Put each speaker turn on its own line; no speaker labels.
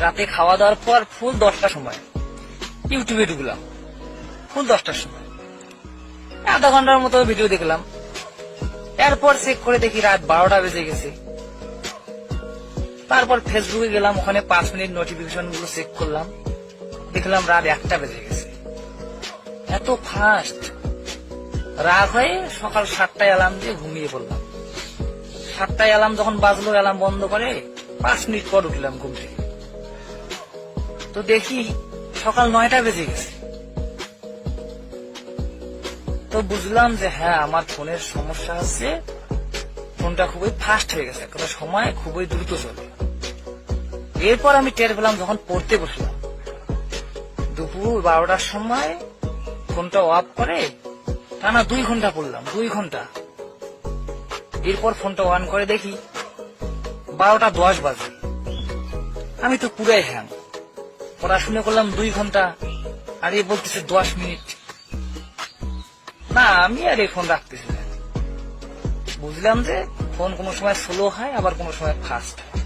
রাতে খাওয়া দাওয়ার পর ফুল 10টার সময় ইউটিউবে ঢুকলাম, ফুল 10টার সময় আধা ঘন্টার মতো ভিডিও দেখলাম। এরপর চেক করে দেখি রাত 12টা বেজে গেছে। তারপর ফেসবুকে গেলাম, ওখানে 5 মিনিট নোটিফিকেশন গুলো চেক করলাম, দেখলাম রাত 1টা বেজে গেছে। এত ফাস্ট! রাগ হয়ে সকাল 7টায় অ্যালার্ম দিয়ে ঘুমিয়ে পড়লাম। 7টায় অ্যালার্ম যখন বাজলো, অ্যালার্ম বন্ধ করে 5 মিনিট পর উঠলাম ঘুম থেকে। তো দেখি সকাল 9টা বেজে গেছে। তো বুঝলাম যে হ্যাঁ, আমার ফোনের সমস্যা হচ্ছে, ফোনটা খুবই ফাস্ট হয়ে গেছে, একটা সময় খুবই দ্রুত চলে। এরপর আমি টের পেলাম যখন পড়তে বসলাম, দুপুর 12টার সময় ফোনটা অফ করে টানা 2 ঘন্টা পড়লাম, 2 ঘন্টা। এরপর ফোনটা অন করে দেখি 12টা 10 বাজে। আমি তো পুরাই হ্যাং, পড়াশোনা করলাম 2 ঘন্টা, আর এ বলতেছে 10 মিনিট। না, আমি আর এই ফোন রাখতেছি না। বুঝলাম যে ফোন কোনো সময় স্লো হয়, আবার কোনো সময় ফাস্ট হয়।